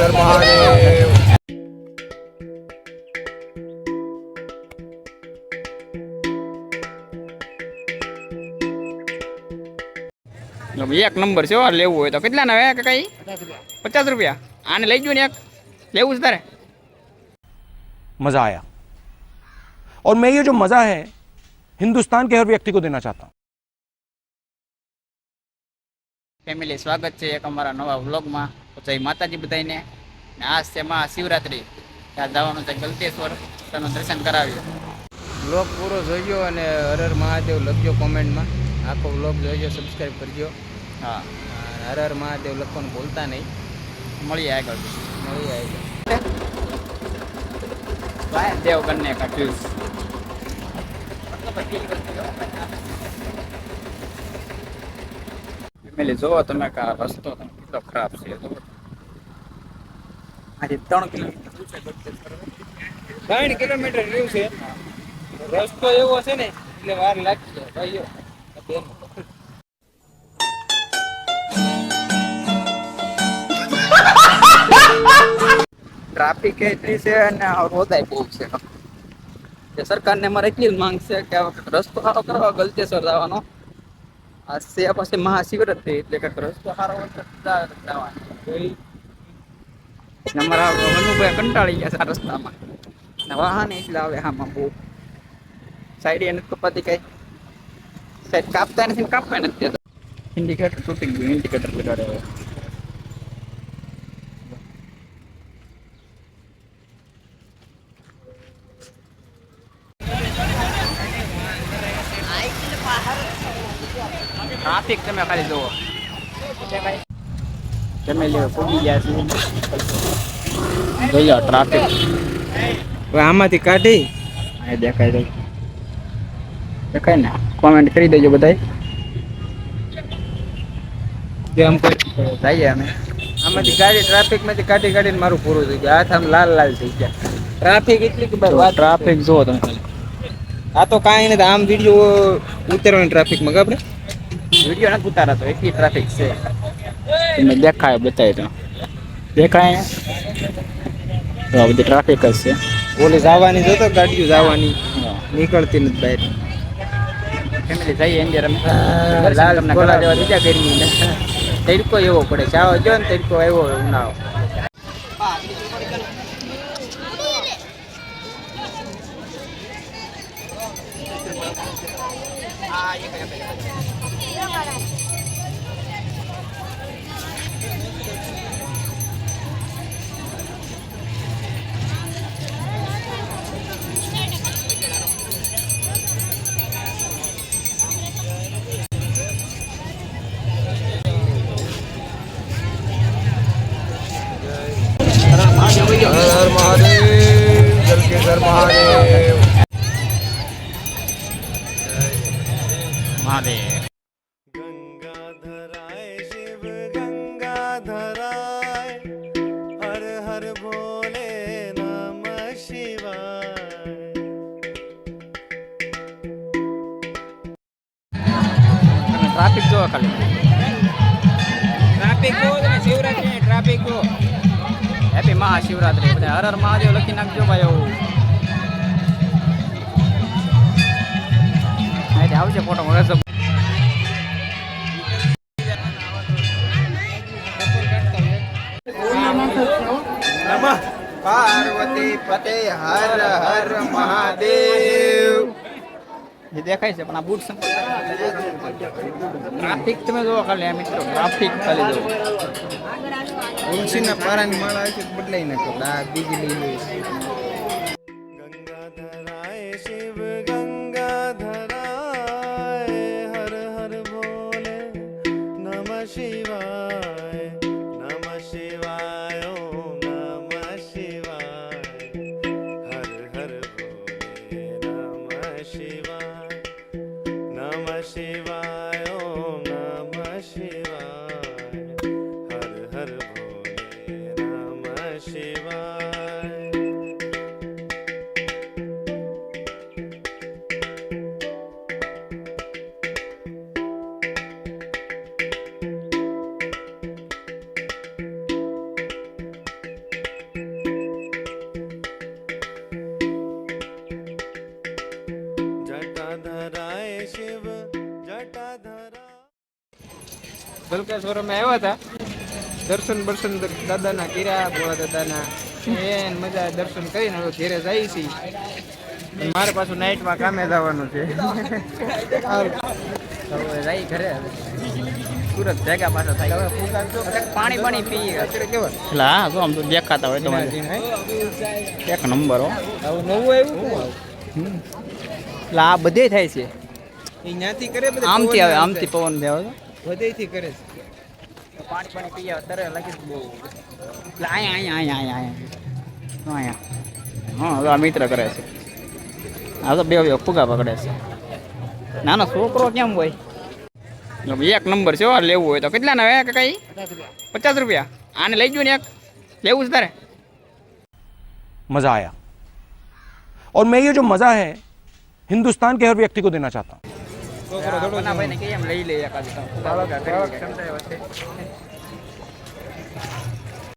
હર મહાદેવ. એક નંબર છે લેવું હોય તો કેટલા ના કઈ 50 રૂપિયા આને લઈ ગયો ને એક લેવું છે તારે मजा आया और मैं ये जो मजा है हिंदुस्तान के हर व्यक्ति को देना चाहता हूं. ફેમિલી સ્વાગત છે એક અમારા નવા વ્લોગમાં. તો જય માતાજી બધાને. આજ છે મહાશિવરાત્રી. ત્યાં જવાનું છે ગલતેશ્વર તેનું દર્શન કરાવ્યું. વ્લોગ પૂરો જોઈજો અને હર હર મહાદેવ લખજો કોમેન્ટમાં. આખો વ્લોગ જોઈજો, સબસ્ક્રાઈબ કરજો. હા, હર હર મહાદેવ લખવાનું ભૂલતા નહીં. મળીએ આગળ. દેવ કન્યા કા જ્યુસ. ફેમિલી જોવો તમે કે આ રસ્તો કેટલો ખરાબ છે. આજે 3 કિલોમીટર દૂર છે ગલતેશ્વર. 3 કિલોમીટર રહ્યું છે. રસ્તો એવો છે ને એટલે વાર લાગશે ભાઈઓ. ટ્રાફિક એટલી છે અને રોદાય બહુ છે. જે સરકારને મારે એટલી જ માંગ છે કે રસ્તો સારો કરવા ગલતેશ્વર જવાનો. આ છે પછી મહાશિવરાત્રી એટલે કે રસ્તો સારો જવાનો. અમારા હનુભાઈ કંટાળી ગયા છે આ રસ્તામાં. વાહન એટલે આવે આમાં બહુ સાઈડ એને કપાતી કઈ સાઈડ કાપતા નથી, કાપવા નથી દેતા. ઇન્ડિકેટર તૂટી ગયું, ઇન્ડિકેટર લગાડે હવે. ટ્રાફિક તમે ખાલી જુઓ. તમે પૂગી ગયા છે જોઈ ટ્રાફિક. હવે આમાંથી કાઢી દેખાય દે દેખાય ને. કોમેન્ટ કરી દેજો બધાય. આમ કોઈ જઈએ અમે. આમાંથી ગાડી ટ્રાફિકમાંથી કાઢી કાઢીને મારું પૂરું થઈ ગયું. હાથ આમ લાલ લાલ થઈ ગયા. ટ્રાફિક એટલી કે ભાઈ ટ્રાફિક જુઓ તમે ખાલી. આ તો કાંઈ નથી. આમ વિડીયો ઉતરવાની ટ્રાફિકમાં આપણે વિડીયો નથી ઉતારતો એટલી ટ્રાફિક છે. તમને દેખાય બતાય તો દેખાય તો આ બધી ટ્રાફિક જ છે. ઓલી જવાની જોતો ગાડીઓ જવાની નીકળતી નથી બહાર. ફેમિલી જઈએ અંદર અમે. લાલ તમને કરા દેવા દીધા ગરમી તડકો એવો પડે. ચાવો જો ને તડકો આવ્યો ઉનાળો. हर हर महादेव. जलकेश्वर महादेव. મહાદેવ. गंगाधराय शिव गंगाधराय हर हर भोले नमः शिवाय. તમે ટ્રાફિક જોવો ખાલી. ટ્રાફિક બહુ છે. શિવરાત્રી ટ્રાફિક બહુ. હેપી મહાશિવરાત્રી. બધા હર હર મહાદેવ લખી નાખજો ભાઈ. એવું આવશે ફોટો મળે. નમઃ પાર્વતી પતે હર હર મહાદેવ. જે દેખાય છે પણ આ બૂટ ટ્રાફિક તમે જોવો ખાલી. આ મિત્રો ટ્રાફિક ખાલી જોવો. તુલસીના પારાની માળા છે બદલાઈ નાખો. આ બીજલી गंगाधराय शिव गंगाधराय हर हर भोले नमः शिवाय. नमः शिवाय ओम नमः शिवाय. हर हर भोले नमः शिवाय. नमः शिवाय ओम नमः शिवाय. हर हर भोले नमः शिवाय. शिवाय शिव जटाधरा બલકેશ્વરમાં આવ્યા હતા દર્શન બર્શન દાદાના કર્યા ભોળા દાદાના એન મજા દર્શન કરીને હવે ઘેરે જાય છે મારે પાછું નાઇટમાં કામે જવાનું છે હવે જાય ઘરે સુરત ભેગા પાછા થાય હવે પાણી પાણી પીએ અત્યારે કેવા એટલે હા જો આમ તો દેખાતા હોય તમારે એક નંબર હો આવું નવું આવ્યું એટલે આ બધે થાય છે એ ત્યાંથી કરે બધા આમથી આવે આમથી પવન દેવા વધેથી કરે છે પાણી પાણી પીએ તરે લાગી બહુ એટલે અહીંયા હા હવે આ મિત્ર કરે છે આ તો બે ફુગા પકડે છે નાનો છોકરો કેમ હોય એક નંબર છે હો લેવું હોય તો કેટલા ના કાકા 50 રૂપિયા આને લઈ ગયો ને એક લેવું છે તારે मजा आया और मैं ये जो मजा है हिंदुस्तान के हर व्यक्ति को देना चाहता हूँ છોકરો થોડો ભાઈ ને કે એમ લઈ લે એકાદ